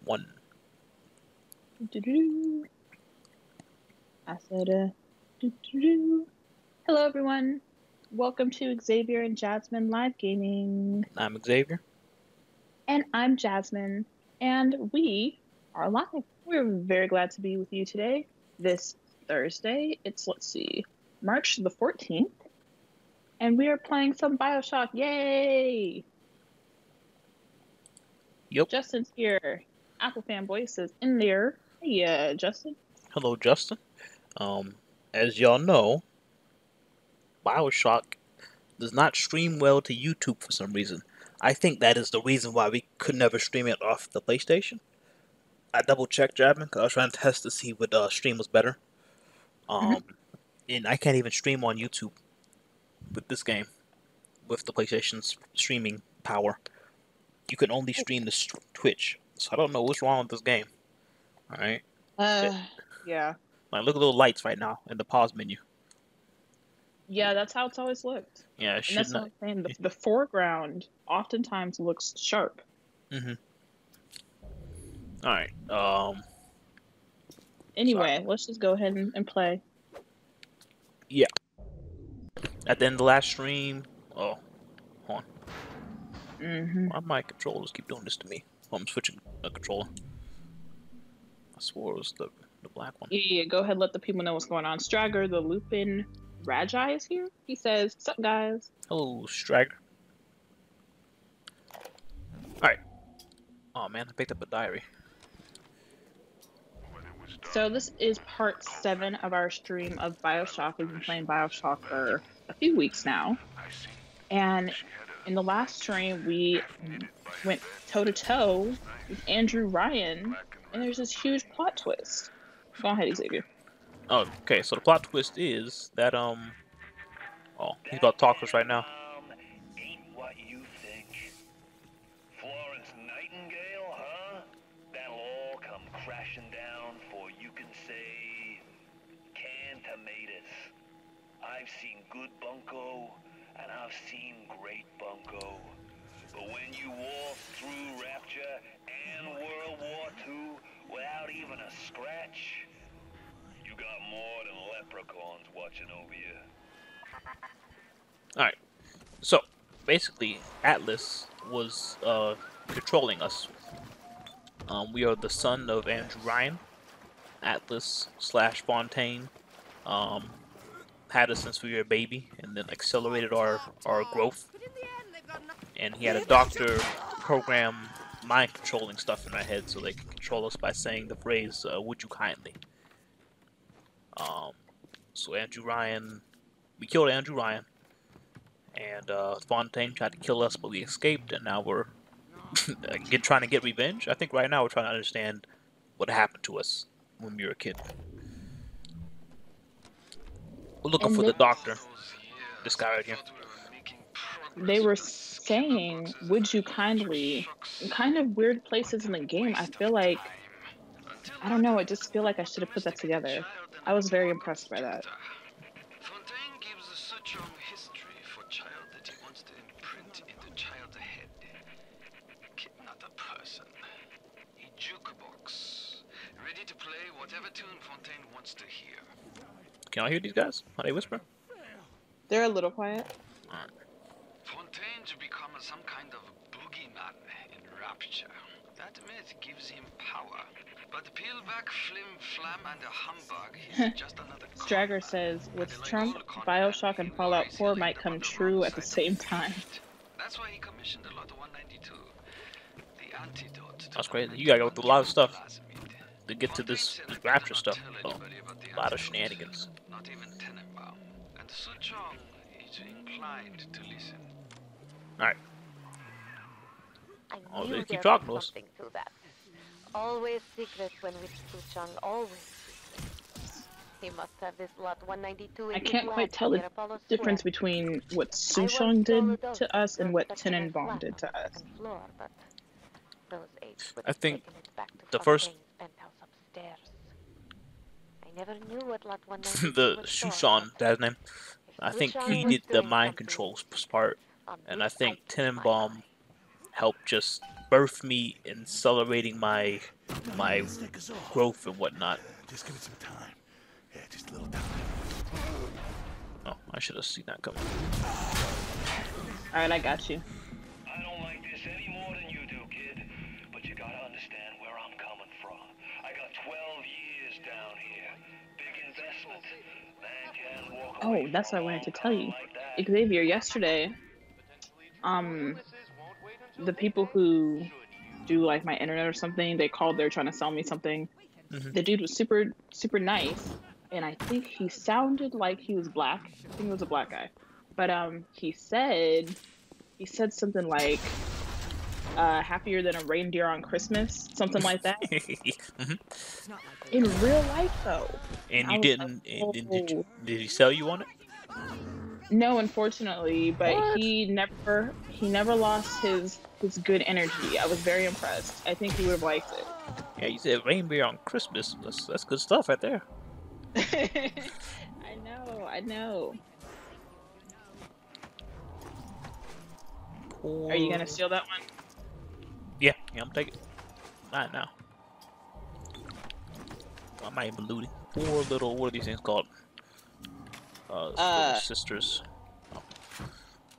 1. I said, hello everyone. Welcome to Xavier and Jasmine Live Gaming. I'm Xavier. And I'm Jasmine. And we are live. We're very glad to be with you today. This Thursday, it's, March the 14th. And we are playing some BioShock. Yay! Yep. Justin's here. Apple Fanboy says in there. Hey, Justin. Hello, Justin. As y'all know, BioShock does not stream well to YouTube for some reason. I think that is the reason why we could never stream it off the PlayStation. I double-checked, Jasmine, because I was trying to test to see what stream was better. And I can't even stream on YouTube with this game, with the PlayStation's streaming power. You can only stream the Twitch. So I don't know what's wrong with this game. Alright? Yeah. Like, look at the little lights right now in the pause menu. Yeah, that's how it's always looked. Yeah, it should and that's not. what I'm saying. The foreground oftentimes looks sharp. Alright, Anyway, let's just go ahead and play. Yeah. At the end of the last stream... Oh, hold on. Why my controllers keep doing this to me? Oh, I'm switching a controller. I swore it was the black one. Yeah, go ahead, let the people know what's going on. Stragger, the Lupin Ragi is here. He says, "What's up, guys?" Hello, Stragger. Alright. Oh man, I picked up a diary. So this is part 7 of our stream of BioShock. We've been playing BioShock for a few weeks now. And in the last stream, we went toe-to-toe with Andrew Ryan. And there's this huge plot twist. Go ahead, Xavier. Oh, okay, so the plot twist is that, oh, he's about to talk to us right now. Ain't what you think. Florence Nightingale, huh? That'll all come crashing down for you can say canned tomatoes. I've seen good bunco, and I've seen great bunco. But when you walk through Rapture and World War II without even a scratch, you got more than leprechauns watching over you. Alright, so basically Atlas was controlling us. We are the son of Andrew Ryan. Atlas / Fontaine had us since we were a baby and then accelerated our growth. And he had a doctor program mind controlling stuff in our head so they can control us by saying the phrase, "Would you kindly?" So Andrew Ryan, we killed Andrew Ryan, and Fontaine tried to kill us, but we escaped, and now we're trying to get revenge. I think right now we're trying to understand what happened to us when we were a kid. We're looking for the doctor. This guy right here. They were saying, "Would you kindly?" in kind of weird places in the game. I feel like, I don't know, I just feel like I should have put that together. I was very impressed by that. Fontaine gives us such a history for child that he wants to imprint in the child's head. Kid, not a person. A jukebox, ready to play whatever tune Fontaine wants to hear. Can I hear these guys? How they whisper? They're a little quiet. Fontaine to become some kind of boogeyman in Rapture. That myth gives him power. But peel back flim flam and a humbug, he's just another Stragger says, with Trump, BioShock and Fallout 4 might come true at the same time. That's why he commissioned a lot of 192. The antidote. That's crazy. You gotta go through a lot of stuff to get to this Rapture stuff. So, a lot of shenanigans. Not even Tenenbaum. And Suchong is inclined to listen. Alright. I Oh, knew they keep there talking to was us. something to that. Always secret when with Suchong, always secret. He must have this lot 192 in I his can't lab quite tell the near Apollo difference Square. between what I once Sushong told did those to us and what stuck in his Tenenbaum flat did to on the us. second floor, but those apes would I have think taken it back to the first- Fontaine's penthouse upstairs. I never knew what lot 192 The was for, Shushan, but that's his name. if I think Suchong he was did the doing mind something controls part, on and I this, think I keep my Tenenbaum eye. helped just birthed me and celebrating my growth and whatnot. Just give it some time. Yeah, just a little time. Oh, I should have seen that coming. All right, I got you. I don't like this any more than you do, kid. But you gotta understand where I'm coming from. I got 12 years down here. Big investment. Man can't walk away Oh, that's what I from wanted to all tell you. like that. Xavier, yesterday, the people who do like my internet or something, they called, they're trying to sell me something. The dude was super, super nice, and I think he sounded like he was black. I think he was a black guy. But he said something like happier than a reindeer on Christmas, something like that. In real life though. And I you was didn't? like, Did he sell you on it? no, unfortunately, but What? he never lost his good energy. I was very impressed. I think he would have liked it. Yeah, you said reindeer on Christmas. That's good stuff right there. I know. Are you gonna steal that one? Yeah, I'm taking it. Not now. I'm not even looting. Poor little, what are these things called? Little sisters.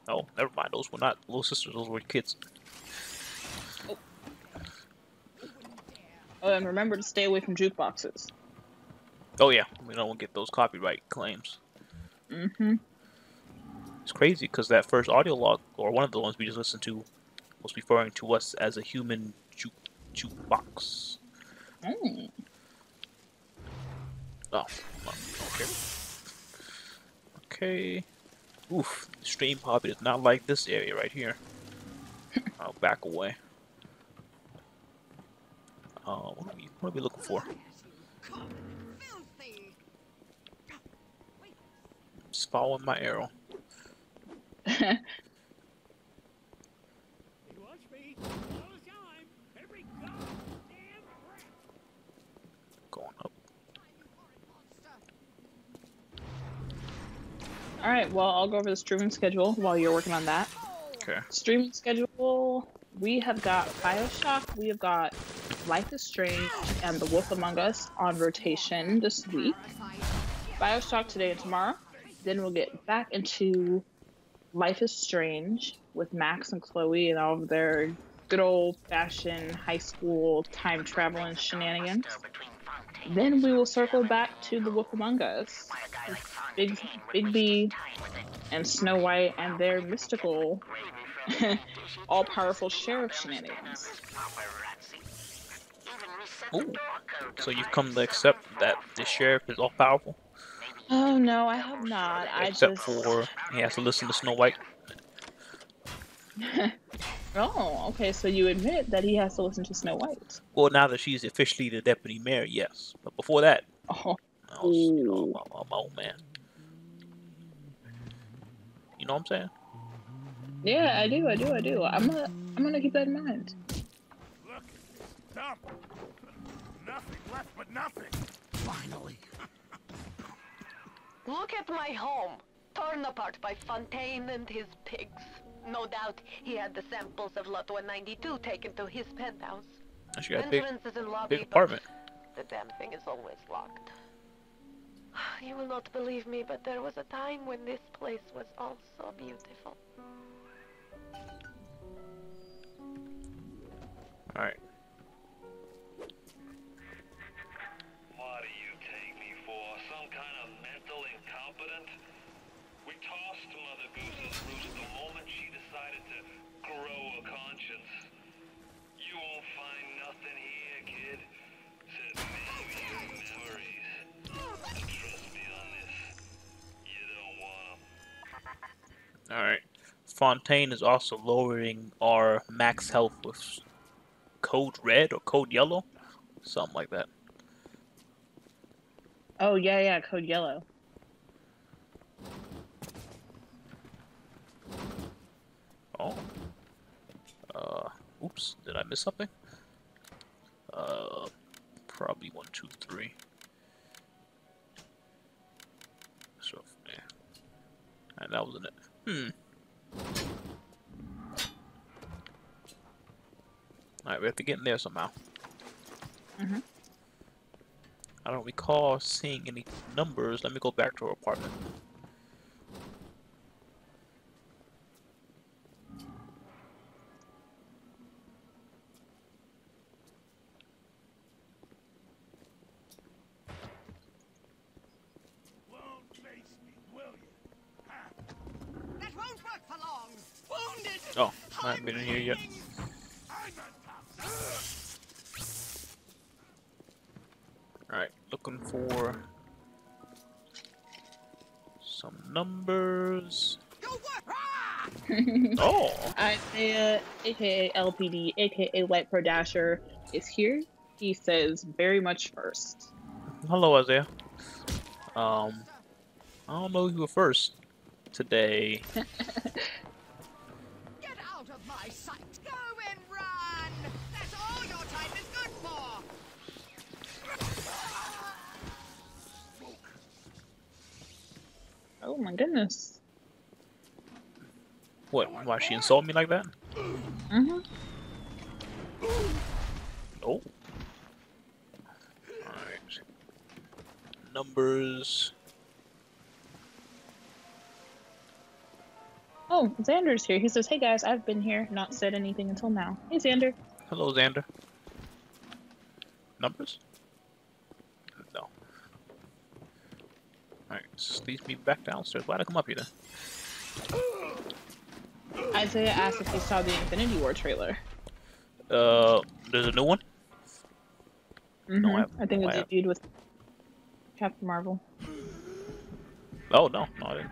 Oh, never mind. Those were not little sisters. Those were kids. Oh, and remember to stay away from jukeboxes. Oh yeah, we don't get those copyright claims. It's crazy because that first audio log, or one of the ones we just listened to, was referring to us as a human jukebox. Mm. Oh, okay. Okay. Oof, stream probably does not like this area right here. I'll back away. What are we looking for? Just following my arrow. Going up. All right. Well, I'll go over the streaming schedule while you're working on that. Okay. Streaming schedule. We have got BioShock. We have got Life is Strange and The Wolf Among Us on rotation this week. BioShock today and tomorrow. Then we'll get back into Life is Strange with Max and Chloe and all of their good old-fashioned high school time traveling shenanigans. Then we will circle back to The Wolf Among Us with Big B and Snow White and their mystical, all-powerful sheriff shenanigans. Ooh. So you've come to accept that the sheriff is all powerful? Oh no, I have not. Except for he has to listen to Snow White. Oh, okay. So you admit that he has to listen to Snow White. Well, now that she's officially the deputy mayor, yes. But before that, Oh, I was my old man. You know what I'm saying? yeah, I do. I'm gonna keep that in mind. Look, dump. Nothing left but nothing. Finally. Look at my home, torn apart by Fontaine and his pigs. No doubt he had the samples of Lot 192 taken to his penthouse. She got a big, Entrance is in lobby, big apartment. but the damn thing is always locked. You will not believe me, but there was a time when this place was also beautiful. Alright. What do you take me for? Some kind of mental incompetent? We tossed Mother Goose's roost the moment she decided to grow a conscience. You won't find nothing here, kid. Said maybe memories. But trust me on this. You don't want 'em. Alright. Fontaine is also lowering our max health with code red or code yellow. Something like that. Oh yeah, code yellow. Oh. Oops. Did I miss something? Probably 1, 2, 3. So, yeah. And that wasn't it. Alright, we have to get in there somehow. Mhm. I don't recall seeing any numbers. Let me go back to our apartment. Won't face me, will you? That won't work for long. Wounded. Oh, I haven't been in here yet. I'm on top. Alright, looking for some numbers. Your work. Ah! Oh! Isaiah, aka LPD, aka Light Pro Dasher, is here. He says very much first. Hello, Isaiah. I don't know who you were first today. Get out of my sight. Go and run. That's all your time is good for. Oh my goodness. What? Why she insult me like that? Mhm. Oh. Alright. Numbers. Oh, Xander's here. He says, "Hey guys, I've been here, not said anything until now." Hey Xander. Hello, Xander. Numbers? No. Alright, this leads me back downstairs. Why'd I come up here then? Isaiah asked if he saw the Infinity War trailer. There's a new one? Mhm. I I think it I have- debuted with Captain Marvel. Oh, no. No, I didn't.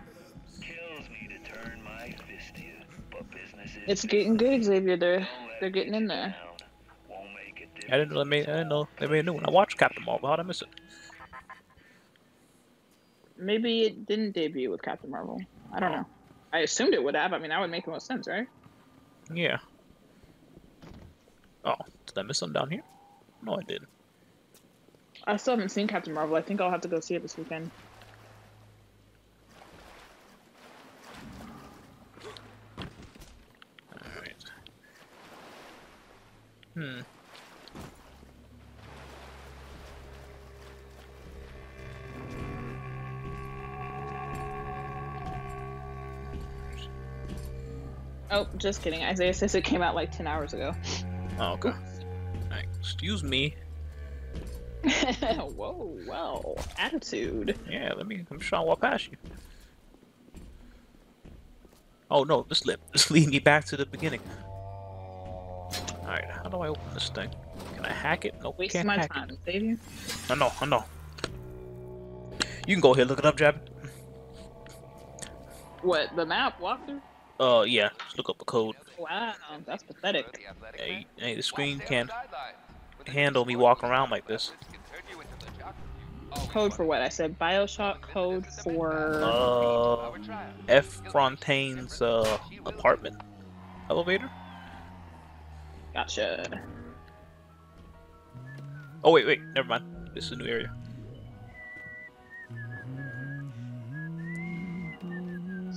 Kills me to turn my fist to you, but business is It's getting good, Xavier. They're Don't let they're it getting get in you there. down. Won't make a difference. I didn't know they made a new one. I watched Captain Marvel. How'd I miss it? Maybe it didn't debut with Captain Marvel. I don't know. I assumed it would have. I mean, that would make the most sense, right? Yeah. Oh, did I miss something down here? No, I didn't. I still haven't seen Captain Marvel. I think I'll have to go see it this weekend. Alright. Hmm. Oh, just kidding. Isaiah says it came out like 10 hours ago. Oh, okay. Alright, excuse me. Whoa, well, attitude. Yeah, I'm just trying to walk past you. Oh no, this lead me back to the beginning. Alright, how do I open this thing? Can I hack it? Nope, Waste can't my hack time, Xavier. it. I know. You can go ahead, look it up, Jab. What, the map walkthrough? Yeah, just look up the code. Wow, that's pathetic. Hey, the screen can't handle me walking around like this. Code for what? I said Bioshock code for... F. Fontaine's, apartment elevator? Gotcha. Oh, wait, never mind. This is a new area.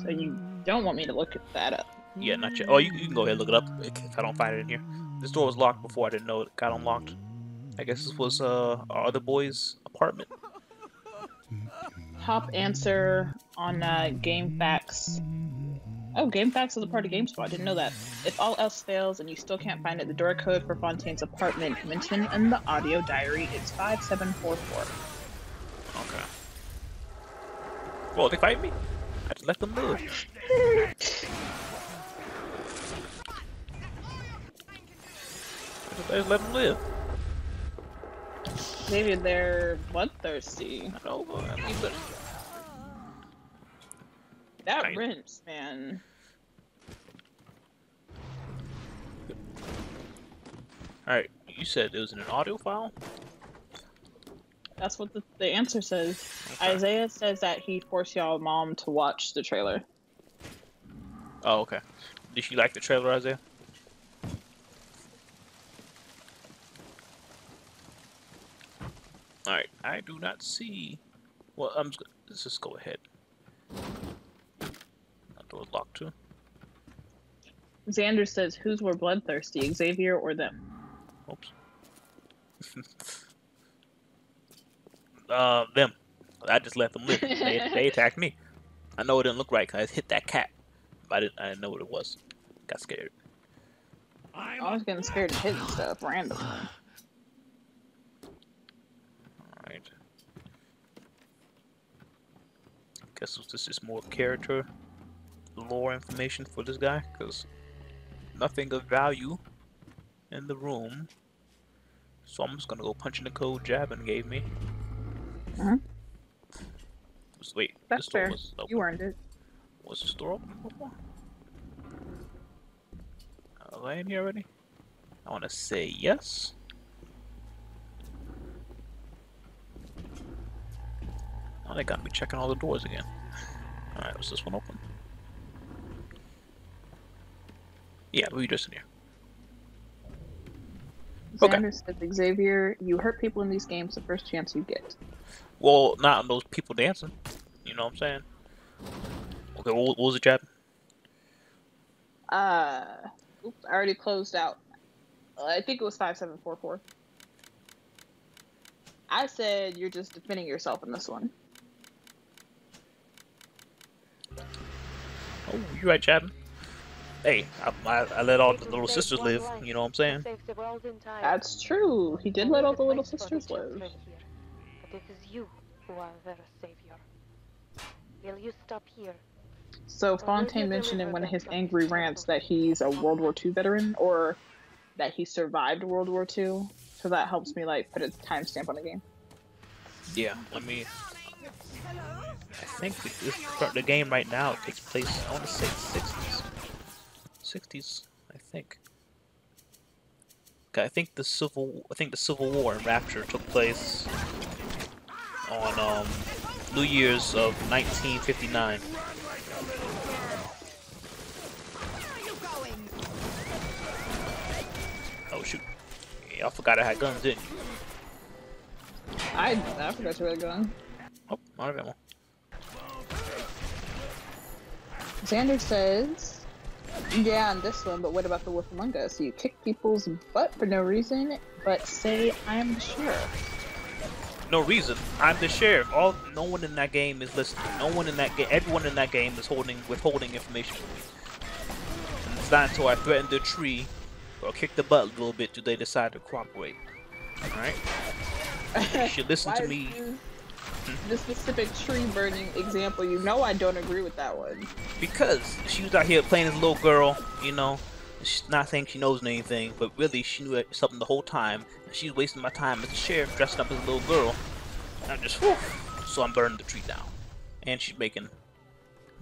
So you don't want me to look that up? Yeah, not yet. Oh, you can go ahead and look it up if I don't find it in here. This door was locked before. I didn't know it got unlocked. I guess this was our other boy's apartment. Top answer on GameFAQs. Oh, GameFAQs is a part of GameSpot. I didn't know that. If all else fails and you still can't find it, the door code for Fontaine's apartment mentioned in the audio diary is 5744. Okay. Well, they fight me. I just let them live. I just let them live. Maybe they're bloodthirsty. I know, but I mean, but That Kind of. wrench, man. Alright, you said it was in an audio file? That's what the answer says. Okay. Isaiah says that he forced y'all mom to watch the trailer. Oh, okay. Did she like the trailer, Isaiah? Alright, I do not see. Well, let's just go ahead. That door's locked too. Xander says, who's more bloodthirsty, Xavier or them? Oops. Them. I just let them live. They attacked me. I know it didn't look right because I hit that cat. But I didn't know what it was. Got scared. I was getting scared of hitting stuff randomly. Alright. Guess this is more character lore information for this guy, because nothing of value in the room. So I'm just gonna go punch in the code Jasmine gave me. Wait, That's this door fair. was open. You earned it. Was the store open before? Are they in here already? I want to say yes. Oh, they got me checking all the doors again. Alright, was this one open? Yeah, we were just in here. Okay. Xander said, Xavier, you hurt people in these games the first chance you get. Well, not on those people dancing. You know what I'm saying? Okay, what was it, Chad? Oops, I already closed out. I think it was 5744. I said you're just defending yourself in this one. Oh, you're right, Chad. Hey, I let all the little sisters live. You know what I'm saying? That's true. He did let all the little sisters live. But it is you who are their savior. Will you stop here? So Fontaine mentioned in one of his angry rants that he's a World War II veteran, or that he survived World War II. So that helps me like put a timestamp on the game. Yeah, let me. I think the game right now takes place. I want to say 60s. 60s, I think. Okay, I think the Civil War and Rapture took place on New Year's of 1959. Oh shoot! Yeah, I forgot I had guns, didn't you? I forgot you had a gun. Oh, out of ammo. Xander says, yeah, on this one, but what about the Wolf Among Us? You kick people's butt for no reason, but say I'm the sheriff. No reason. I'm the sheriff. No one in that game is listening. No one in that game. Everyone in that game is withholding information from me. And it's not until I threaten the tree or kick the butt a little bit do they decide to cooperate. All right. You should listen to me. The specific tree burning example, you know I don't agree with that one. Because she was out here playing as a little girl, you know. She's not saying she knows anything, but really she knew something the whole time. And she's wasting my time as a sheriff dressing up as a little girl. And I'm just, whew. So I'm burning the tree down. And she's making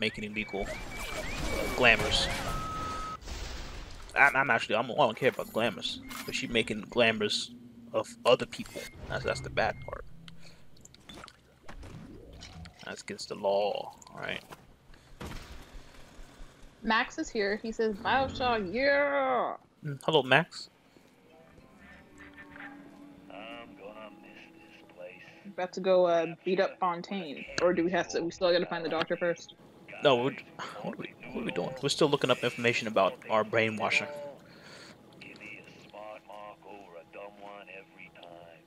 illegal glamours. I don't care about glamours, but she's making glamours of other people. That's the bad part. That's against the law, alright. Max is here. He says, BioShock, yeah! Hello, Max. I'm gonna miss this place. About to go beat up Fontaine. Or do we still gotta find the doctor first? No, what are we doing? We're still looking up information about our brainwashing. Give me a smart mark over a dumb one every time.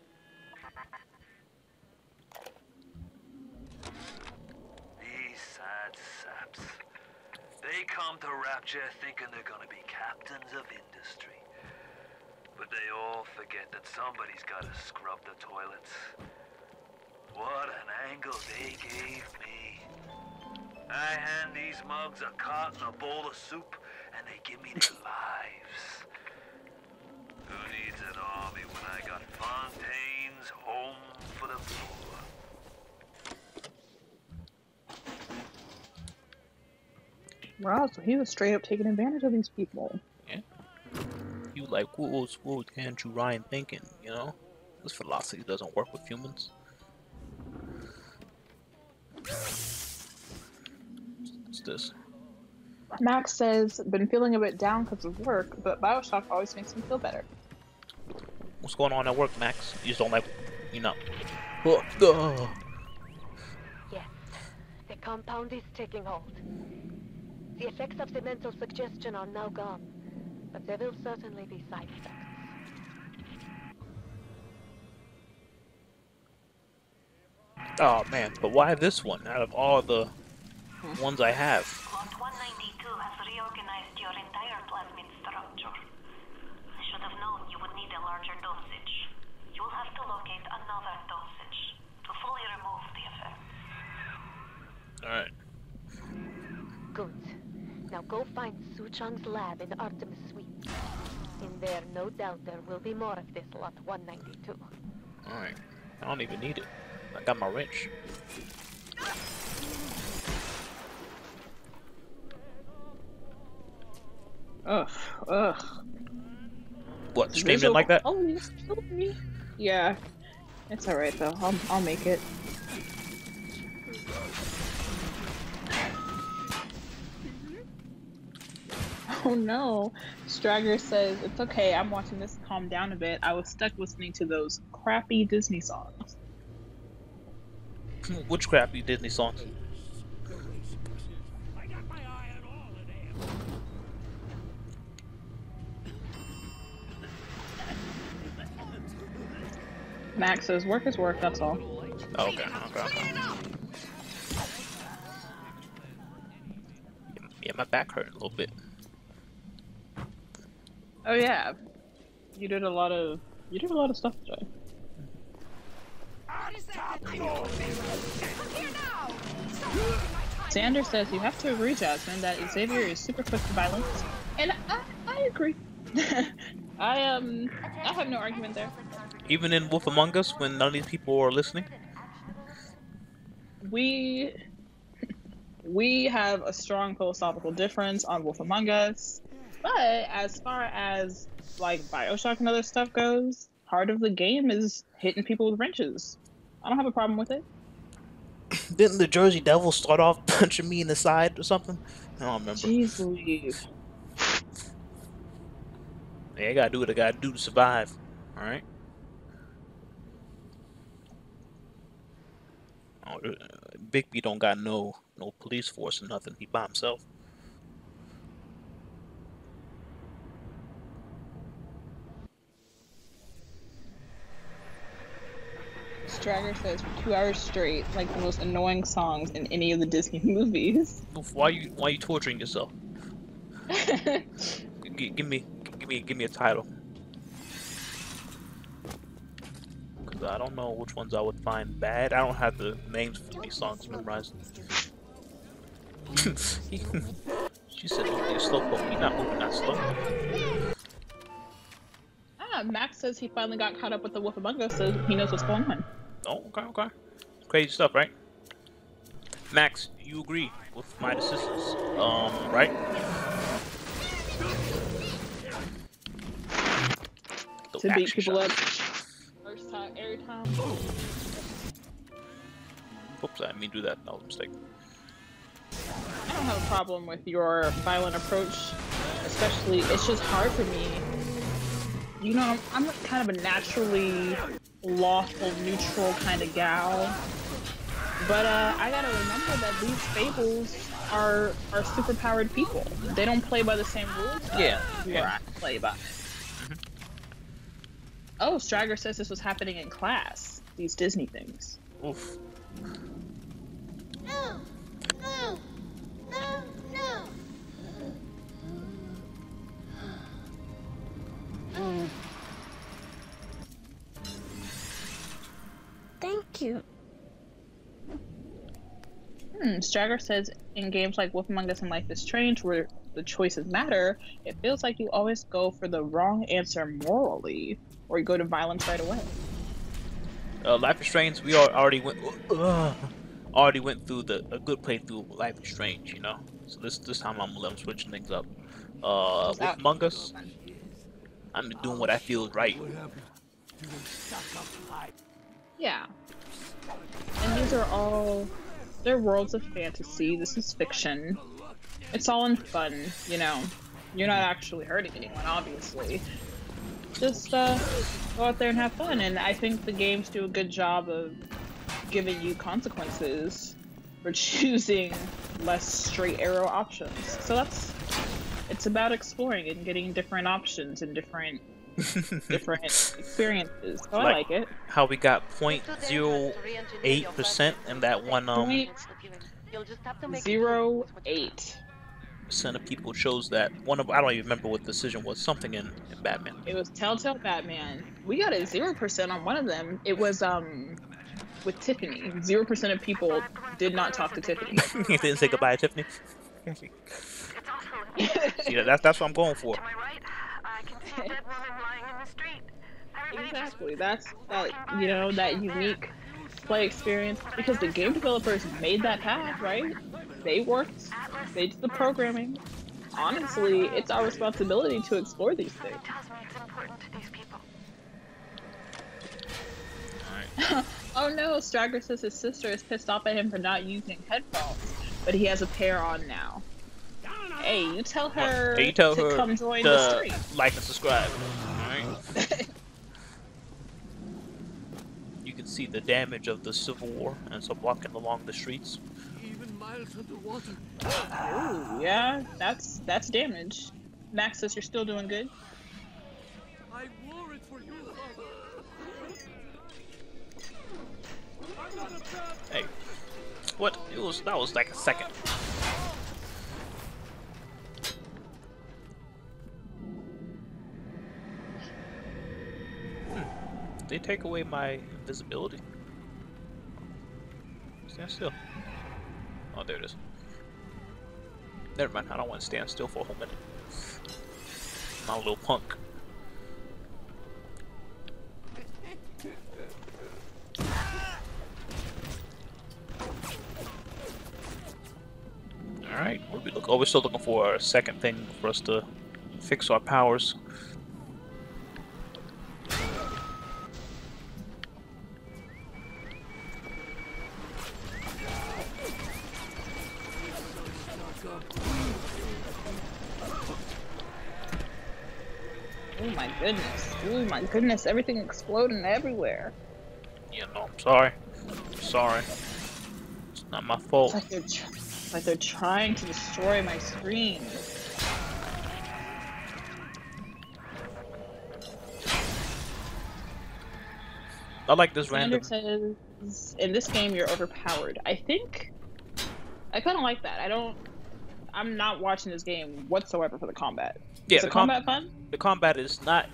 These sad saps. They come to Rapture thinking they're gonna be captains of industry. But they all forget that somebody's gotta scrub the toilets. What an angle they gave me. I hand these mugs a cot and a bowl of soup, and they give me their lives. Who needs an army when I got Fontaine's home for the poor? Wow, so he was straight up taking advantage of these people. Yeah. You like, what was Andrew Ryan thinking, you know? This philosophy doesn't work with humans. What's this? Max says, been feeling a bit down because of work, but BioShock always makes me feel better. What's going on at work, Max? You just don't like, you know. Yes, the compound is taking hold. The effects of the mental suggestion are now gone, but there will certainly be side effects. Oh man, but why this one out of all the ones I have? Lot 192 has reorganized your entire plasmid structure. I should have known you would need a larger dosage. You will have to locate another dosage to fully remove the effect. Alright. Good. Now go find Suchong's lab in Artemis Suite. In there, no doubt there will be more of this Lot 192. Alright. I don't even need it. I got my wrench. Ugh, ugh. What, streaming it like that? Oh, you killed me. Yeah. It's alright though. I'll make it. Oh no. Stragger says, it's okay, I'm watching this to calm down a bit. I was stuck listening to those crappy Disney songs. Which crappy Disney songs? I got my eye on all of them. Max says, work is work, that's all. Oh, okay, okay. Yeah, my back hurt a little bit. Oh yeah. You did a lot of stuff today. Xander says you have to agree, Jasmine, that Xavier is super quick to violence. And I agree. I have no argument there. Even in Wolf Among Us, when none of these people are listening? We have a strong philosophical difference on Wolf Among Us. But as far as like BioShock and other stuff goes, part of the game is hitting people with wrenches. I don't have a problem with it. Didn't the Jersey Devil start off punching me in the side or something? I don't remember. Jeez Louise. Yeah, I gotta do what I gotta do to survive. Alright? Oh, Bigby don't got no police force or nothing. He by himself. Stragger says for 2 hours straight, like the most annoying songs in any of the Disney movies. Why you torturing yourself? Give me a title. Cause I don't know which ones I would find bad. I don't have the names for these songs memorized. She said don't be a slowpoke. He's not moving that slow. Max says he finally got caught up with the Wolf Among Us, so he knows what's going on. Oh, okay. Crazy stuff, right? Max, you agree with my decisions, right? To beat people up first time, every time. Oops, I didn't mean to do that. That was a mistake. I don't have a problem with your violent approach, especially, it's just hard for me. You know, I'm kind of a naturally lawful, neutral kind of gal. But I gotta remember that these fables are super powered people. They don't play by the same rules. Yeah. I play by. Oh, Stragger says this was happening in class. These Disney things. Oof. No! No! No! No! Thank you. Stragger says in games like Wolf Among Us and Life is Strange, where the choices matter, it feels like you always go for the wrong answer morally, or you go to violence right away. Life is Strange, we already went through a good playthrough of Life is Strange, you know. So this time I'm switching things up. Wolf Among Us, I'm doing what I feel is right. Yeah. And these are all, they're worlds of fantasy. This is fiction. It's all in fun, you know. You're not actually hurting anyone, obviously. Just go out there and have fun. And I think the games do a good job of giving you consequences for choosing less straight arrow options. So it's about exploring and getting different options and different different experiences. So I Like- like it. How we got 0.08% in that one Point You'll just have to make 0.08. percent of people chose that one of I don't even remember what the decision was. Something in Batman. It was Telltale Batman. We got a 0% on one of them. It was with Tiffany. 0% of people did not talk to Tiffany. You didn't say goodbye, Tiffany. See, that's what I'm going for. To my right, I can see a dead woman lying in the street. Exactly. That's that that unique play experience because the game developers made that path, right? They worked, they did the programming. Honestly, it's our responsibility to explore these things. Tells me it's important to these people. Oh no, Stragger says his sister is pissed off at him for not using headphones, but he has a pair on now. Hey, you tell her Hey, you tell to her come join to the stream. like and subscribe. Alright. You can see the damage of the Civil War and so walking along the streets. Even miles underwater. Ooh, yeah, that's damage. Max says you're still doing good. I wore it for you, Father. I'm not a bad. Hey, what? That was like a second. They take away my invisibility. Stand still. Oh, there it is. Never mind. I don't want to stand still for a whole minute. My little punk. Alright, what do we look? Oh, we're still looking for a second thing for us to fix our powers. Oh my goodness. Oh my goodness, everything exploding everywhere. Yeah, no, I'm sorry. I'm sorry. It's not my fault. It's like they're trying to destroy my screen. I like this Sander random. says, in this game you're overpowered. I think I kind of like that. I'm not watching this game whatsoever for the combat. Yeah, is the combat fun? The combat is not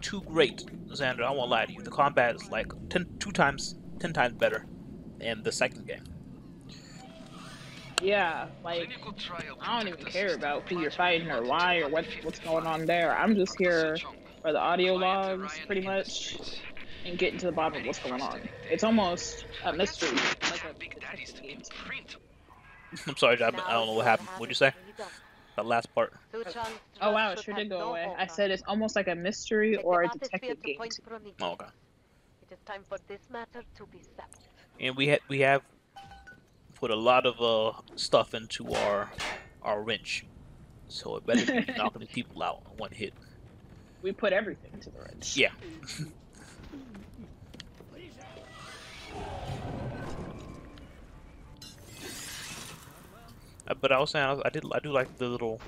too great, Xander. I won't lie to you. The combat is like 10 times better in the second game. Yeah, like I don't even care about who you're fighting or why or what's going on there. I'm just here for the audio logs, pretty much, and getting to the bottom of what's going on. It's almost a mystery, like a detective game. I'm sorry, Job. I don't know what happened. What'd you say? The last part. Oh wow, it sure did go away. I said it's almost like a mystery or a detective game. Oh, okay. It is time for this matter to be settled. And we have put a lot of stuff into our wrench, so it better be knocking the people out in one hit. We put everything to the wrench. Yeah. But I was saying I do like the little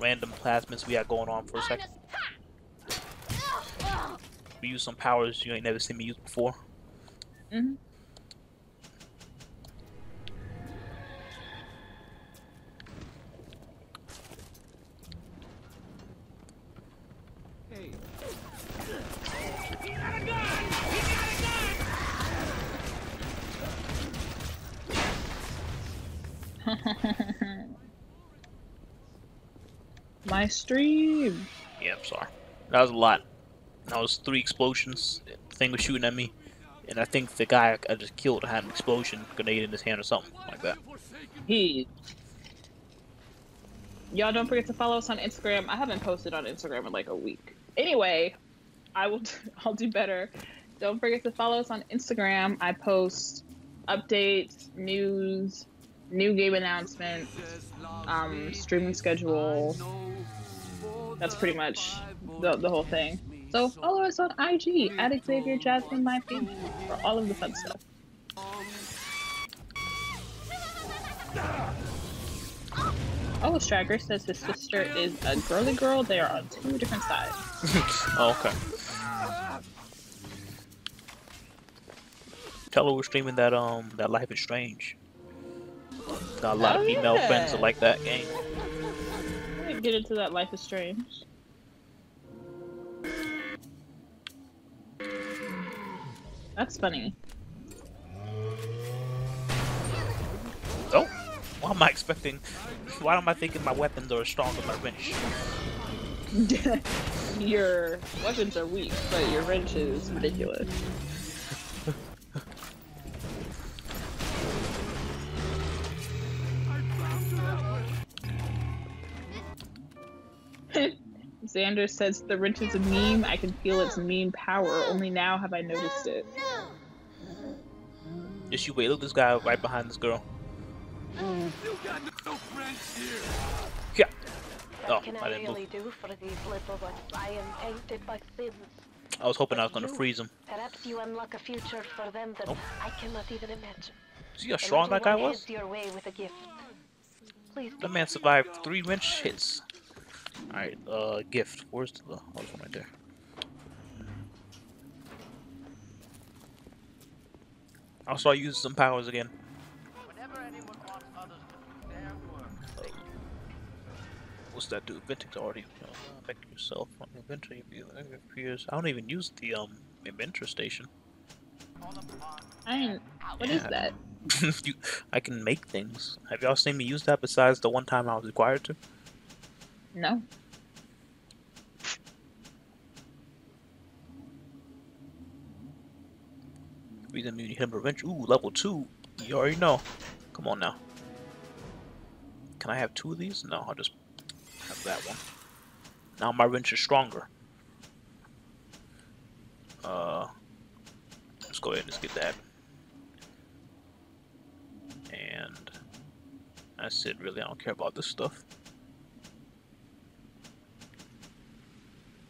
random plasmids we got going on for a second. We use some powers you ain't never seen me use before. Mhm. Hey. My stream. Yeah, I'm sorry. That was a lot. That was 3 explosions. The thing was shooting at me, and I think the guy I just killed had an explosion grenade in his hand or something like that. Y'all don't forget to follow us on Instagram. I haven't posted on Instagram in like a week. Anyway, I'll do better. Don't forget to follow us on Instagram. I post updates, news, new game announcements, streaming schedule. That's pretty much the whole thing. So follow us on IG at Xavier Jasmine My Page for all of the fun stuff. Oh, Striker says his sister is a girly girl. They are on 2 different sides. Oh, okay. Tell her we're streaming that Life is Strange. Got a lot of female friends that like that game. I didn't get into that Life is Strange. That's funny. Oh, why am I expecting? Why am I thinking my weapons are as strong as my wrench? Your weapons are weak, but your wrench is ridiculous. Xander says the wrench is a meme. I can feel its meme power. Only now have I noticed it. Just you wait. Look, this guy right behind this girl. You got no friends here. Yeah. What Oh, can I I didn't really move. do for these little ones? I am tainted by sins. I was hoping I was But gonna you, freeze him. Perhaps you unlock a future for them that Nope. I cannot even imagine. See how strong that guy was? Your way with a gift. Please That man survived 3 wrench hits. Alright, gift. Where's the one right there? I'll start using some powers again. What's that do? Venting's already affect yourself on the inventor. Appears. I don't even use the inventor station. What is that? I can make things. Have y'all seen me use that besides the one time I was required to? No. Reason you need him revenge. Ooh, level 2. You already know. Come on now. Can I have 2 of these? No, I'll just have that one. Now my wrench is stronger. Let's go ahead and just get that. And that's it, really. I don't care about this stuff.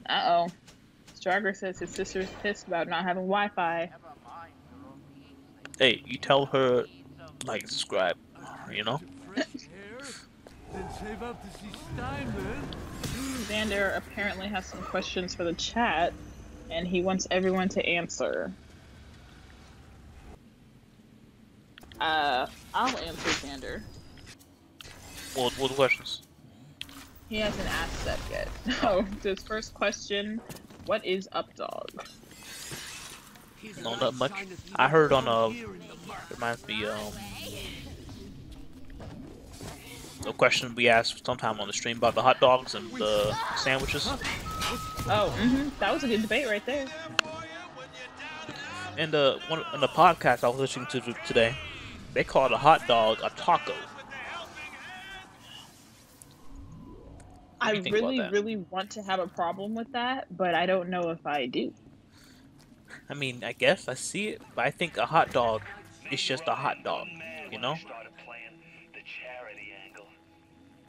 Uh-oh. Striker says his sister's pissed about not having Wi-Fi. Hey, you tell her, like, subscribe, you know? Then save up to see Steinman. Xander apparently has some questions for the chat, and he wants everyone to answer. I'll answer Xander. What the questions? He hasn't asked that yet. So, his first question, what is Updog? No, not much. I heard on reminds me the question we asked sometime on the stream about the hot dogs and the sandwiches. Oh, that was a good debate right there. And in the podcast I was listening to today, they called a hot dog a taco. I really want to have a problem with that, but I don't know if I do. I mean, I guess I see it, but I think a hot dog is just a hot dog, you know?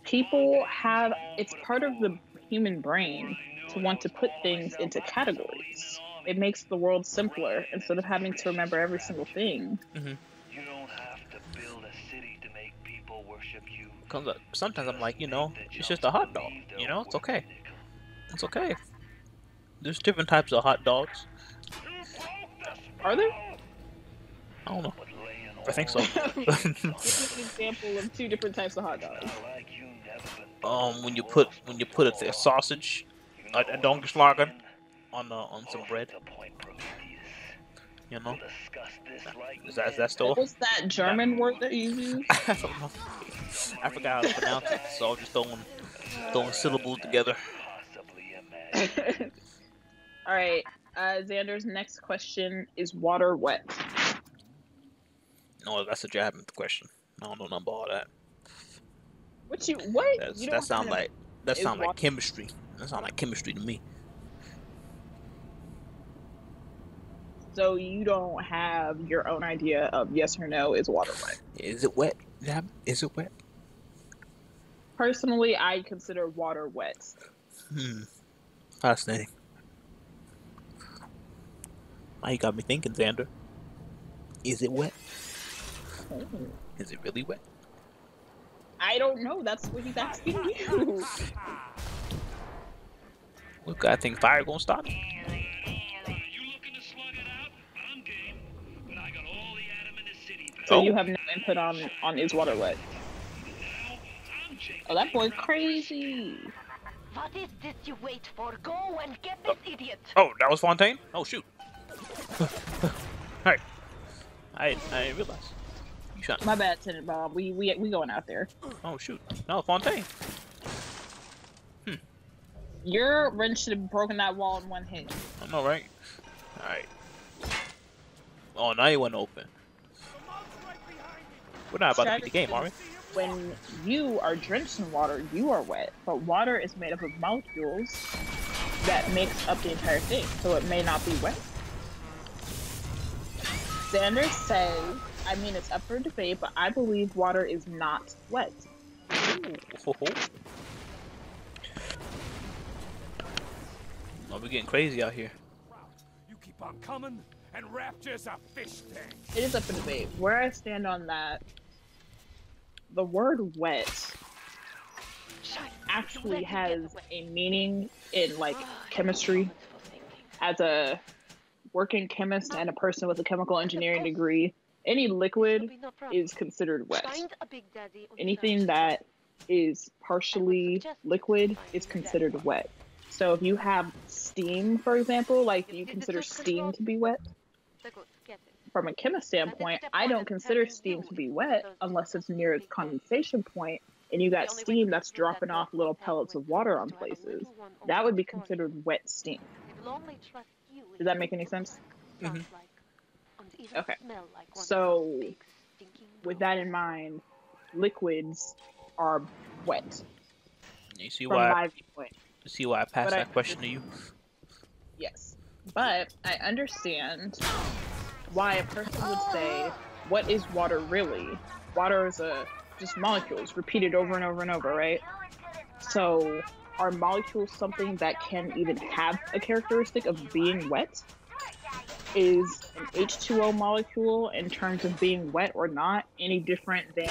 People have, it's part of the human brain to want to put things into categories. It makes the world simpler instead of having to remember every single thing. You don't have to build a city to make people worship you. Sometimes I'm like, you know, it's just a hot dog, you know? It's okay. It's okay. There's different types of hot dogs. Are there? I don't know. I think so. Give me an example of 2 different types of hot dogs. When you put a sausage, a Dongerschlagen on some bread. You know? Is that still? What was that German word that you used? I don't know. I forgot how to pronounce it, so I'm just throwing syllables together. Alright, Xander's next question is water wet? No, that's a jabbing question. I don't know nothing about all that. What? That sound like chemistry. That sound like chemistry to me. So you don't have your own idea of yes or no is water wet? Is it wet? Yeah, is it wet? Personally, I consider water wet. Fascinating. Now you got me thinking, Xander. Is it wet? Is it really wet? I don't know. That's what he's asking you. Look, I think fire gonna stop you. You looking to slug it out? I'm game, but I got all the Adam in the city. So you have no input on is water wet? Oh, that boy's crazy. What is this you wait for? Go and get this idiot. Oh, that was Fontaine? Oh shoot. Alright. I didn't realize. You shot. My bad, Tenant Bob. We going out there. Oh shoot. No, Fontaine. Your wrench should have broken that wall in one hit. I know, right? Alright. Oh, now you want to open. We're not about to beat the game, are we? When you are drenched in water, you are wet. But water is made up of molecules that makes up the entire thing. So it may not be wet. Xander says, I mean, it's up for debate, but I believe water is not wet. Ooh. Oh, we're getting crazy out here. You keep on coming, and Rapture's a fish tank. It is up for debate. Where I stand on that, the word wet actually has a meaning in like chemistry. As a working chemist and a person with a chemical engineering degree, any liquid is considered wet. Anything that is partially liquid is considered wet. So if you have steam, for example, like you consider steam to be wet? From a chemist standpoint, I don't consider steam to be wet unless it's near its condensation point and you got steam that's dropping off little pellets of water on places. That would be considered wet steam. Does that make any sense? Mm-hmm. Okay. So with that in mind, liquids are wet. You see from why? my viewpoint. You see why I passed But that question to you? Yes. But I understand why a person would say, what is water really? Water is just molecules repeated over and over and over, right? So are molecules something that can even have a characteristic of being wet? Is an H2O molecule, in terms of being wet or not, any different than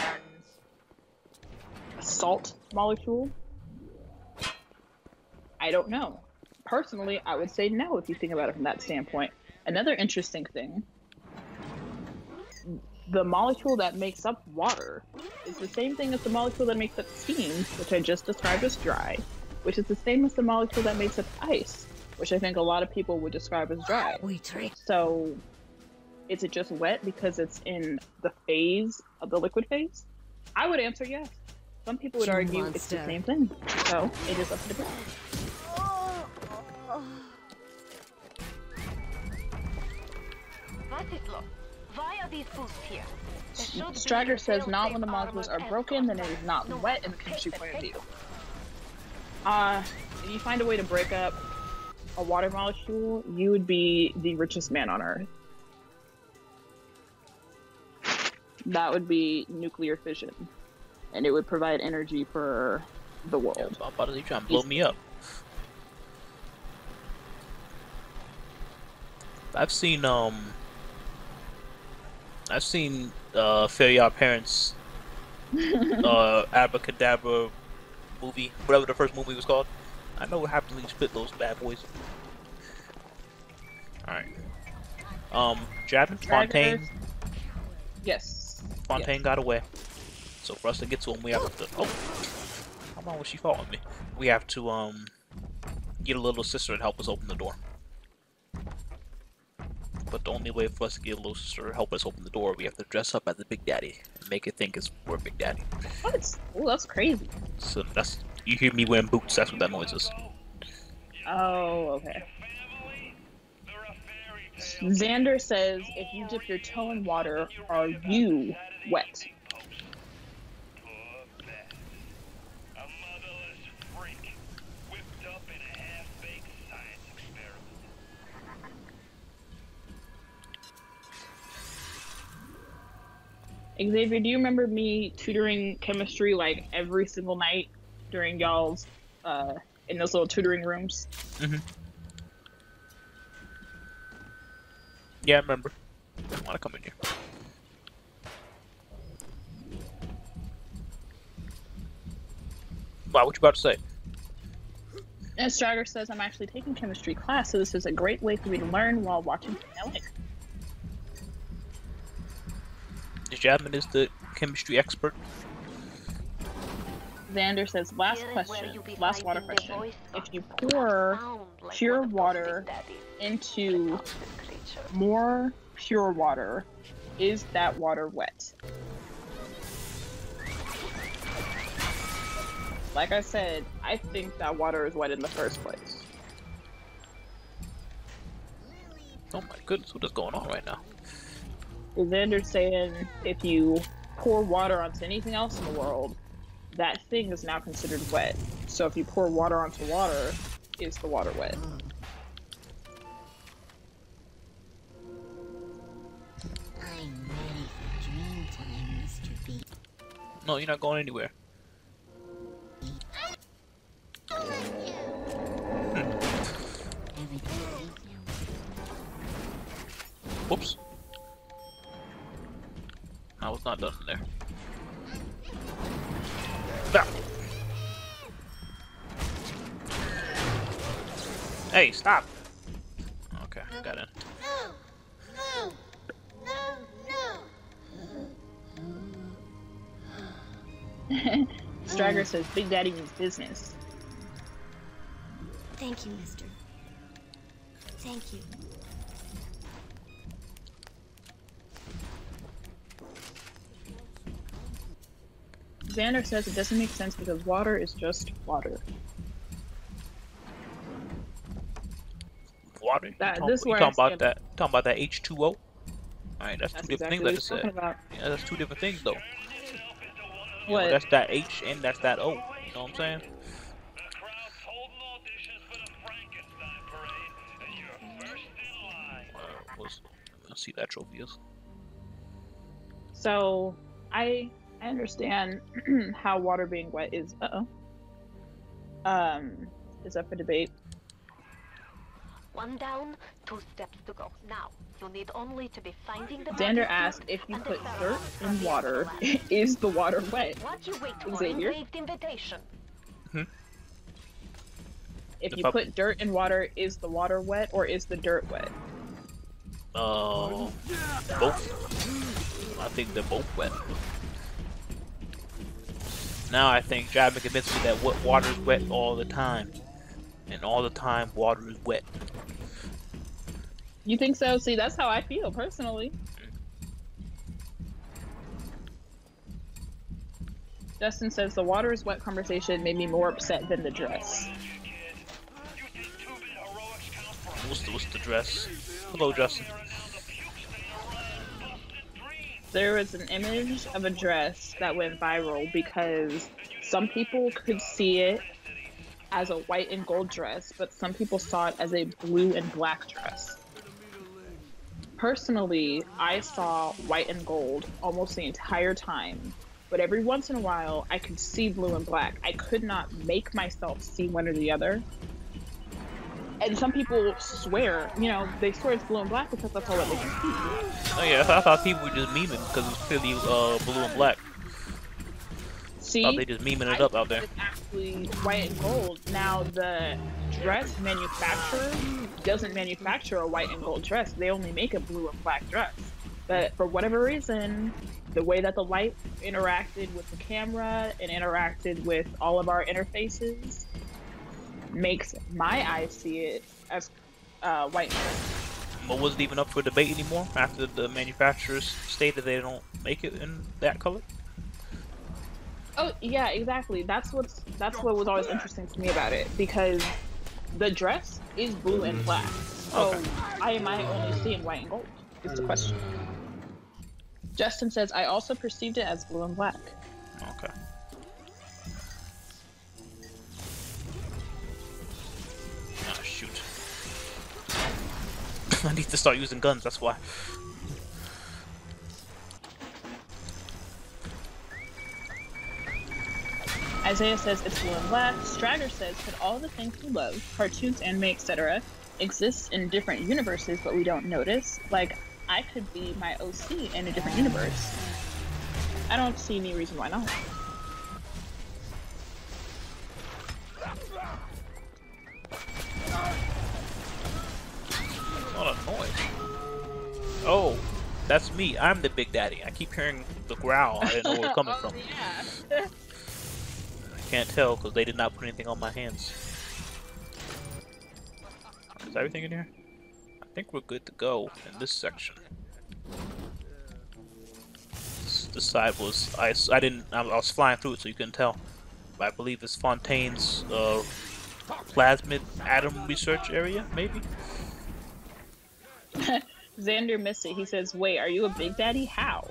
a salt molecule? I don't know. Personally, I would say no if you think about it from that standpoint. Another interesting thing, the molecule that makes up water is the same thing as the molecule that makes up steam, which I just described as dry, which is the same as the molecule that makes up ice, which I think a lot of people would describe as dry. So, is it just wet because it's in the phase of the liquid phase? I would answer yes. Some people would argue it's the same thing. So, it is up to debate. Why are these boosts here? Strider says not when the molecules are broken, then it is not wet in the chemistry point of view. If you find a way to break up a water molecule, you would be the richest man on Earth. That would be nuclear fission. And it would provide energy for the world. Yeah, I'm about to say, trying to blow me up. I've seen Fair Y'all Parents Abracadabra movie, whatever the first movie was called. I know what happens when you spit those bad boys. Alright. Jasmine, Fontaine. Yes. Fontaine yes. got away. So for us to get to him, we have to. Oh, how long was she following me? We have to get a little sister to help us open the door. But the only way for us to get a little sister to help us open the door, we have to dress up as the Big Daddy and make it think we're Big Daddy. What? Oh, that's crazy. So that's, you hear me wearing boots, that's what that noise is. Oh, okay. Xander says, if you dip your toe in water, are you wet? Xavier, do you remember me tutoring chemistry like every single night during y'all's in those little tutoring rooms? Mm-hmm. Yeah, I remember. I want to come in here. Wow, what you about to say? And Strager says, I'm actually taking chemistry class, so this is a great way for me to learn while watching something I like. Jasmine is the chemistry expert. Xander says, last water question. If you pour pure water into more pure water, is that water wet? Like I said, I think that water is wet in the first place. Oh my goodness, what is going on right now? Xander's saying if you pour water onto anything else in the world, that thing is now considered wet. So if you pour water onto water, is the water wet? I'm ready for dream time, Mr. B. No, you're not going anywhere. Whoops. I was not done in there. Ah. Hey, stop! Okay, got in. Strager says Big Daddy means business. Thank you, mister. Thank you. Xander says it doesn't make sense because water is just water. Water? You talking about that H2O? Alright, that's two different things, like I said. Yeah, that's two different things though. What? Know, that's that H and that's that O. You know what I'm saying? Let's see that trophy is. So I understand how water being wet is is up for debate. One down, 2 steps to go. Now, you need only to be finding the Xander asked if you put dirt in water, is the water wet? What you wait for? Xavier? Invitation. If you put dirt in water, is the water wet or is the dirt wet? Both. I think they're both wet. Now I think Jasmine convinced me that water is wet all the time. And all the time, water is wet. You think so? See, that's how I feel, personally. Justin says the water is wet conversation made me more upset than the dress. What's the dress? Hello, Justin. There was an image of a dress that went viral because some people could see it as a white and gold dress, but some people saw it as a blue and black dress. Personally, I saw white and gold almost the entire time, but every once in a while I could see blue and black. I could not make myself see one or the other. And some people swear, you know, they swear it's blue and black because that's all that they can see. Oh yeah, I thought people were just memeing because it's clearly blue and black. See, they just memeing it up out there. It's actually white and gold. Now the dress manufacturer doesn't manufacture a white and gold dress. They only make a blue and black dress. But for whatever reason, the way that the light interacted with the camera and interacted with all of our interfaces makes my eyes see it as white and gold. But was it even up for debate anymore after the manufacturers stated they don't make it in that color? Oh yeah, exactly. That's what was always interesting to me about it, because the dress is blue and black. So why am I only seeing white and gold? Is the question. Justin says I also perceived it as blue and black. Okay. Ah, shoot. I need to start using guns, that's why. Isaiah says it's blue and black. Strager says, could all the things we love, cartoons, anime, etc., exist in different universes but we don't notice? Like, I could be my OC in a different universe. I don't see any reason why not. Not a noise. Oh, that's me. I'm the Big Daddy. I keep hearing the growl. I didn't know where it's coming from. Yeah. I can't tell because they did not put anything on my hands. Is everything in here? I think we're good to go in this section. This side was I was flying through it so you couldn't tell. But I believe it's Fontaine's plasmid atom research area, maybe? Xander missed it. He says, "Wait, are you a Big Daddy? How?"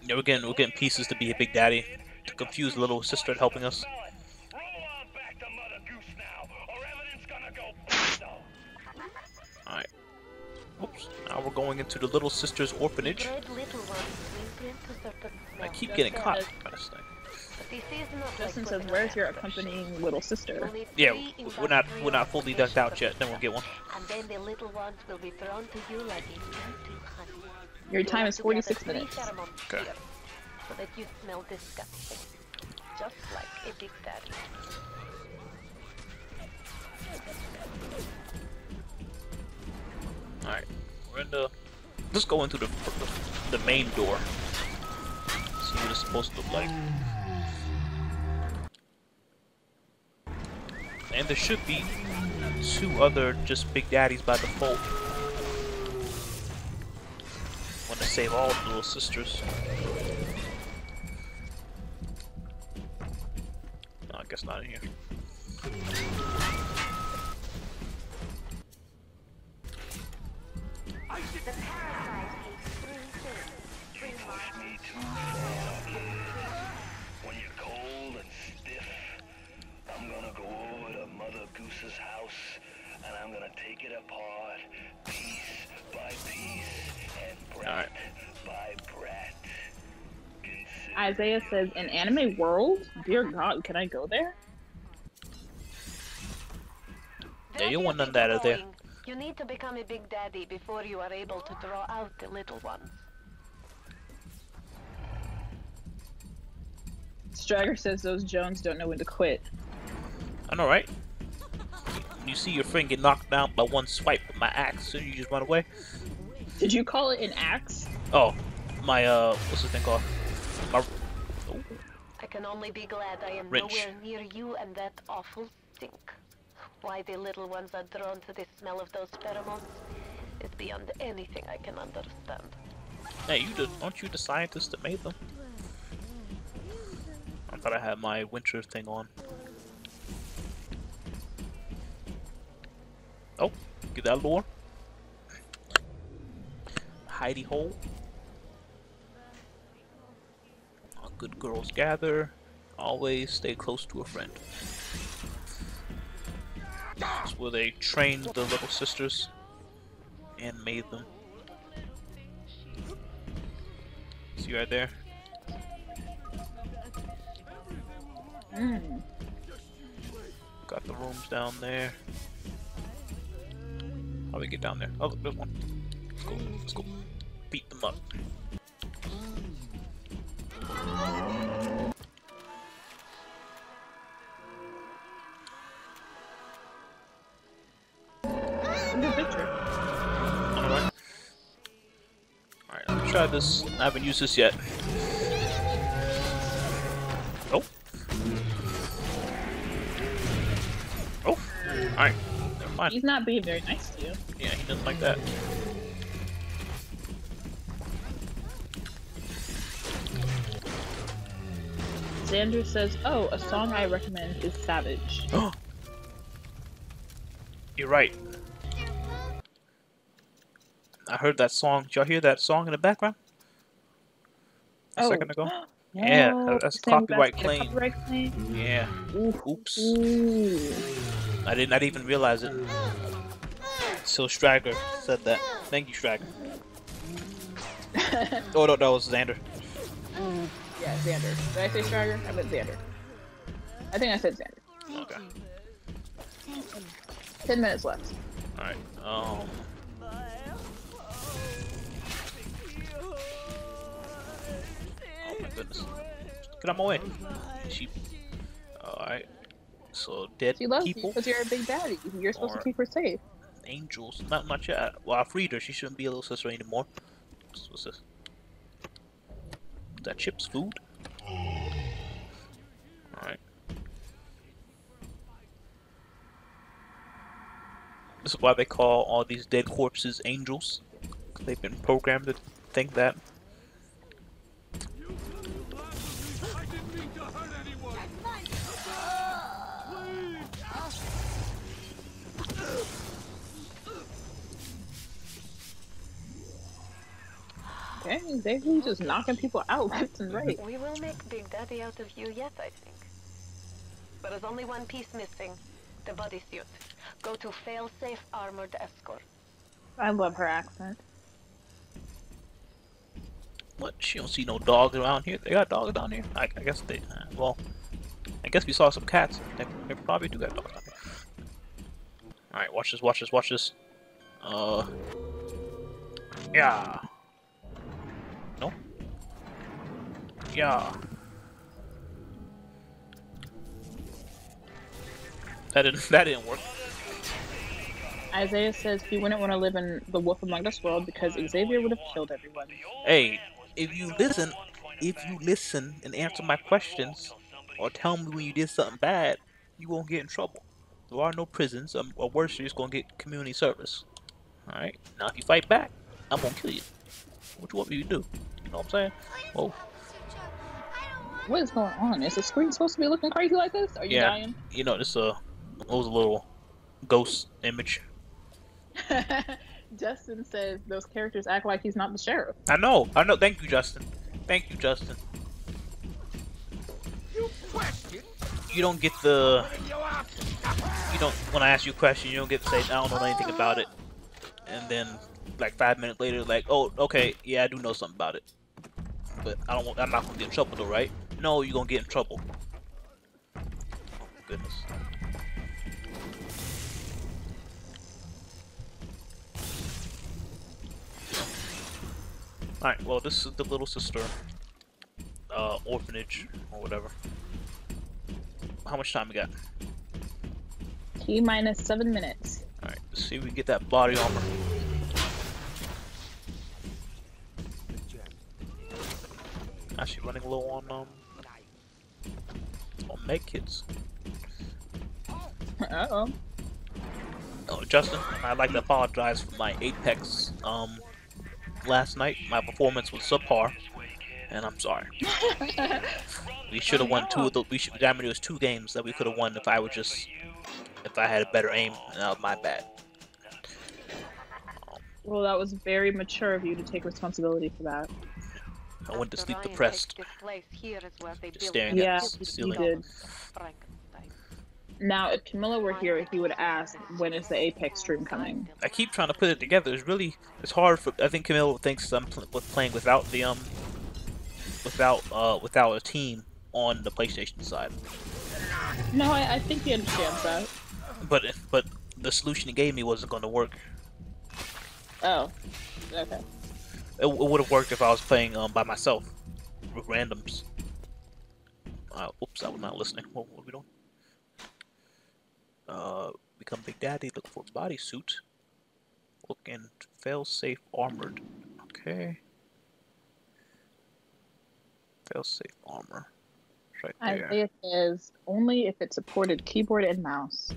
Yeah, we're getting pieces to be a Big Daddy to confuse little sister helping us. Roll on back to Mother Goose now, or evidence gonna go presto. Alright. Oops. Now we're going into the little sister's orphanage. I keep getting caught by this thing. Justin says, "Where's your accompanying little sister?" Yeah, we're not fully decked out yet. Then we'll get one. And then the little ones will be thrown to you like a gentle honey. Your time is 46 minutes. Okay. So that you smell disgusting. Just like a Big Daddy. Alright. We're in the... Let's go into the main door. See what it's supposed to look like. And there should be 2 other just Big Daddies by default. Want to save all the little sisters. No, I guess not in here. You push me too far, kid. When you're cold and stiff, I'm gonna go over to Mother Goose's house, and I'm gonna take it apart, piece by piece, and brat by brat. Isaiah says, "An anime world? Dear God, can I go there?" Yeah, you want none of that out there. You need to become a Big Daddy before you are able to draw out the little ones. Stragger says, "Those Jones don't know when to quit." I know, right? You see your friend get knocked down by one swipe with my axe, and you just run away. Did you call it an axe? Oh, my what's this thing called? My... Oh. I can only be glad I am Wrench. nowhere near you and that awful stink. Why the little ones are drawn to the smell of those pheromones is beyond anything I can understand. Hey, aren't you the scientist that made them? I thought I had my winter thing on. Oh, get that lore. Hidey hole. Good girls gather. Always stay close to a friend. That's where they trained the little sisters and made them. See right there? Got the rooms down there. How do we get down there? Oh, look, there's one. Let's go. Let's go. Beat them up. Good picture. Alright. Alright, let me try this. I haven't used this yet. Oh. Oh. Alright. Never mind. He's not being very nice to you. Yeah, he doesn't like that. Xander says, "Oh, a song I recommend is Savage." You're right. I heard that song. Did y'all hear that song in the background? A second ago? Yeah, that's copyright claim. Yeah. Oops. Ooh. I didn't even realize it. So Stragger said that. Thank you, Stragger. Oh no, that was Xander. Yeah, Xander. Did I say Stragger? I meant Xander. I think I said Xander. Okay. 10 minutes left. Alright, oh my goodness. Get out my way. Sheep. Alright. So dead She loves people. you because you're a big daddy. You're supposed to keep her safe. Angels. Not yet. Well, I freed her. She shouldn't be a little sister anymore. What's this? Is that Chip's food? Alright. This is why they call all these dead corpses angels. They've been programmed to think that. I didn't mean to hurt anyone. Dang, they really just knocking people out left and right. We will make Big Daddy out of you yet, I think. But there's only one piece missing. The bodysuit. Go to fail-safe armored escort. I love her accent. What? She don't see no dogs around here. They got dogs down here? I guess they... well, I guess we saw some cats. They probably do got dogs down here. Alright, watch this, watch this, watch this. Yeah. No? Yeah. That didn't work. Isaiah says he wouldn't want to live in the Wolf Among Us world because Xavier would have killed everyone. Hey, if you listen and answer my questions, or tell me when you did something bad, you won't get in trouble. There are no prisons, or worse, you're just gonna get community service. Alright? Now if you fight back, I'm gonna kill you. What you want me to do? You know what I'm saying? Whoa. What is going on? Is the screen supposed to be looking crazy like this? Are you dying? You know, this was a little ghost image. Justin says those characters act like he's not the sheriff. I know. Thank you, Justin. Thank you, Justin. You don't get the... You don't... When I ask you a question, you don't get to say, I don't know anything about it. And then, like 5 minutes later, like, oh, okay, yeah, I do know something about it. But I'm not gonna get in trouble though, right? No, you're gonna get in trouble. Oh, goodness. Alright, well, this is the little sister orphanage or whatever. How much time we got? T-minus 7 minutes. Alright, let's see if we can get that body armor. Actually running low on med kits. Uh-oh. Oh, Justin, I'd like to apologize for my Apex last night. My performance was subpar, and I'm sorry. We should have won 2 of the. I mean, it was 2 games that we could have won if I had a better aim, and that was my bad. Well, that was very mature of you to take responsibility for that. I went to sleep depressed, just staring at the ceiling. He did. Now, if Camilla were here, he would ask, when is the Apex stream coming? I keep trying to put it together. It's hard for. I think Camilla thinks I'm playing without the without a team on the PlayStation side. No, I think he understands that. But the solution he gave me wasn't going to work. Oh, okay. It would have worked if I was playing by myself with randoms. Oops, I was not listening. What are we doing? Become Big Daddy. Look for bodysuit. Looking fail-safe armored. Okay. Fail-safe armor. It's right there. Isaiah says only if it supported keyboard and mouse.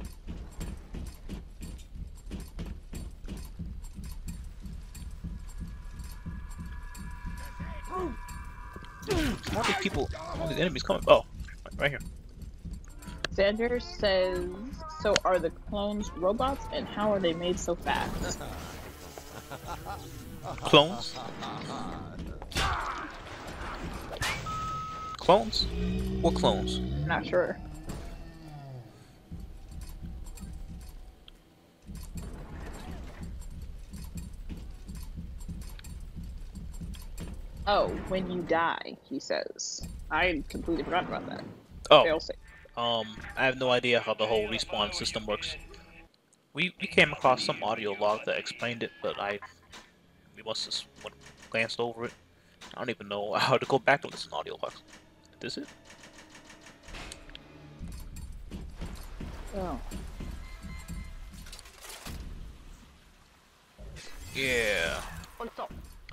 All these people, all these enemies coming. Oh, right here. Xander says, so are the clones robots, and how are they made so fast? Clones? Clones? What clones? Not sure. Oh, when you die, he says. I completely forgot about that. Oh, Fail-safe. I have no idea how the whole respawn system works. We came across some audio log that explained it, but we must have glanced over it. I don't even know how to go back and listen to audio logs. Is it? Oh. Yeah. Also,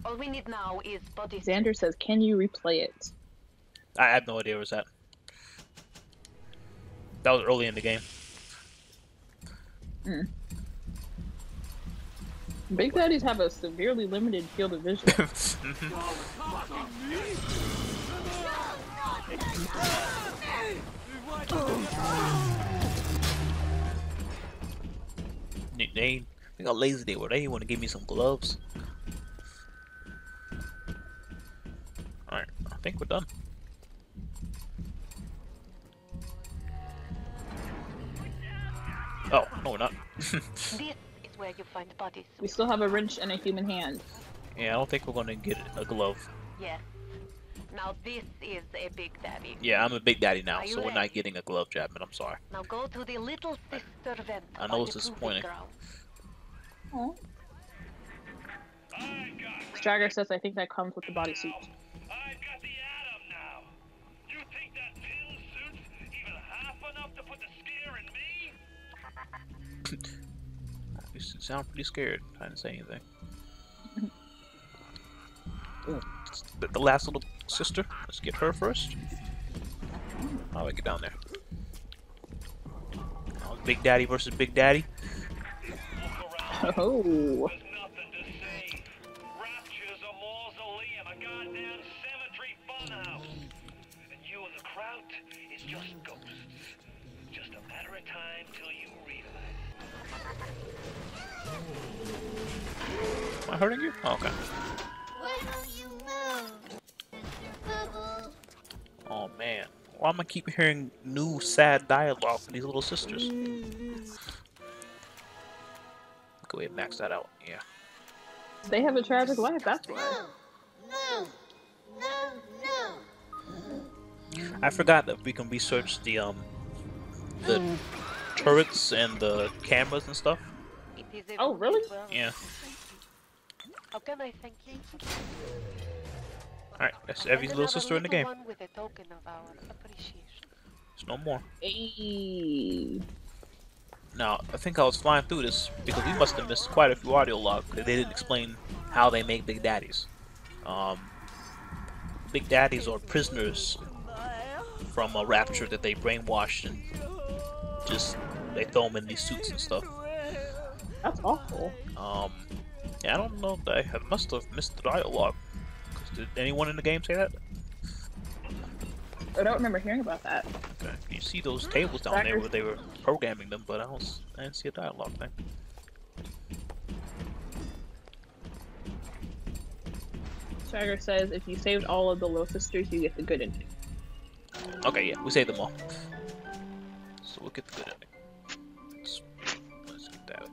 all we need now is body. Xander says, "Can you replay it?" I had no idea where it was at. That was early in the game. Big Daddies have a severely limited field of vision. They got lazy they were. They want to give me some gloves. Alright, I think we're done. Oh, no we're not. This is where you find bodies. We still have a wrench and a human hand. Yeah, I don't think we're gonna get a glove. Yes. Now this is a Big Daddy. Yeah, I'm a big daddy now, Are you so we're ready? not getting a glove, Jasmine. I'm sorry. Now go to the little sister vent. I know on it's the disappointing. proving ground. Aw. Stragger says, "I think that comes with the bodysuit." I've got the Atom now. You think that pin suit's even half enough to put the scare in me? You sound pretty scared. I didn't say anything. Ooh, the last little sister. Let's get her first. How do I get down there? Oh, Big Daddy versus Big Daddy. Oh. There's nothing to say. Rapture's a mausoleum, a goddamn cemetery funhouse. And you and the crowd is just ghosts. Just a matter of time till you realize. Am I hurting you? Oh, okay. Why don't you move, Mr. Bubbles? Oh man. Why am I keep hearing new sad dialogue from these little sisters? Go ahead and max that out. Yeah. They have a tragic life, that's why. No, no, no, no. I forgot that we can research the turrets and the cameras and stuff. It is a Oh, really? well. Yeah. How can I thank you? Alright, that's Evie's little sister in the game. One with a token of our appreciation. There's no more. Hey. Now, I think I was flying through this because we must have missed quite a few audio logs because they didn't explain how they make Big Daddies. Big Daddies are prisoners from a rapture that they brainwashed and just they throw them in these suits and stuff. That's awful. Yeah, I don't know. I must have missed the dialogue. Did anyone in the game say that? I don't remember hearing about that. Okay. You see those tables down there where they were programming them, but I didn't see a dialogue thing. Stragger says, "If you saved all of the little sisters, you get the good ending." Okay, yeah, we saved them all. So we'll get the good ending. Let's get that.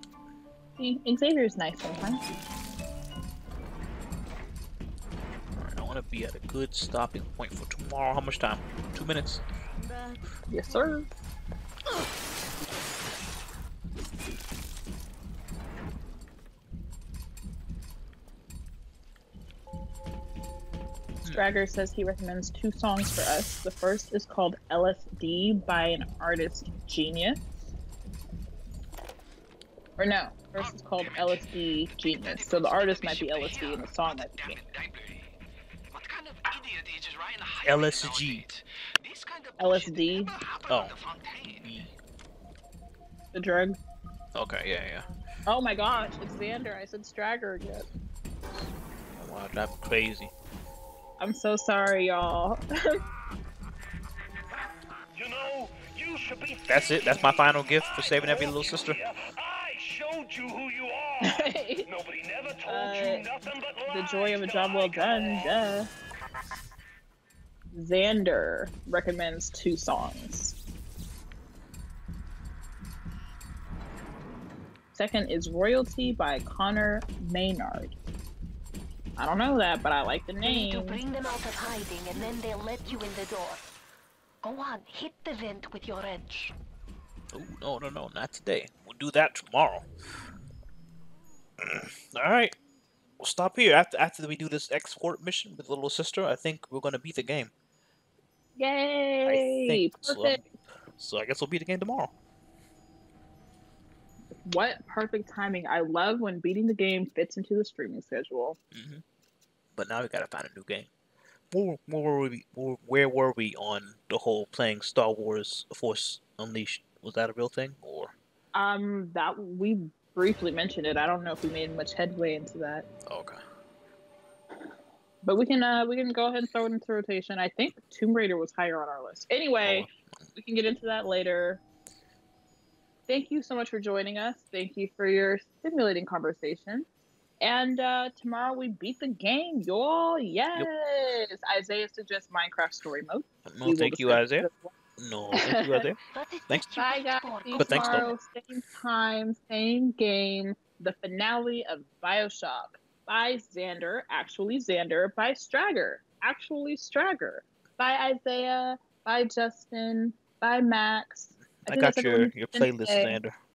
See, Xavier's nice sometimes. Alright, I want to be at a good stopping point for tomorrow. How much time? 2 minutes? Yes, sir. Stragger says he recommends 2 songs for us. The first is called LSD by an artist Genius. Or no, first is called LSD Genius. So the artist might be LSD and the song might be Genius. What kind of idiot is just riding a highway LSG. nowadays? This kind of bullshit LSD? never happened Oh. in the Fontaine. The drug. Okay, yeah. Oh my gosh, it's Xander. I said Stragger again. Wow, that's crazy. I'm so sorry, y'all. You know, you should be. That's it? That's my final gift for saving every little sister? I showed you who you are. Nobody never told you nothing but The lies joy of a till job I well got done, duh. Xander recommends 2 songs. Second is Royalty by Connor Maynard. I don't know that, but I like the You need to name. bring them out of hiding and then they'll let you in the door. Go on, hit the vent with your wrench. Oh, no, not today. We'll do that tomorrow. Alright. We'll stop here. After we do this export mission with little sister, I think we're gonna beat the game. Yay! So, Perfect. so I guess we'll beat the game tomorrow. What perfect timing. I love when beating the game fits into the streaming schedule. But now we gotta find a new game. Where were we on the whole playing Star Wars Force Unleashed? Was that a real thing, or? That we briefly mentioned it. I don't know if we made much headway into that. Okay. But we can go ahead and throw it into rotation. I think Tomb Raider was higher on our list. Anyway, we can get into that later. Thank you so much for joining us. Thank you for your stimulating conversation. And tomorrow we beat the game, y'all. Yes. Yep. Isaiah suggests Minecraft story mode. No, thank you, Isaiah. No, thank you, Isaiah. Thanks. Bye, guys. See you tomorrow. Same time, same game. The finale of BioShock. By Xander, actually Xander. By Stragger, actually Stragger. By Isaiah. By Justin. By Max. I got your playlist, Xander.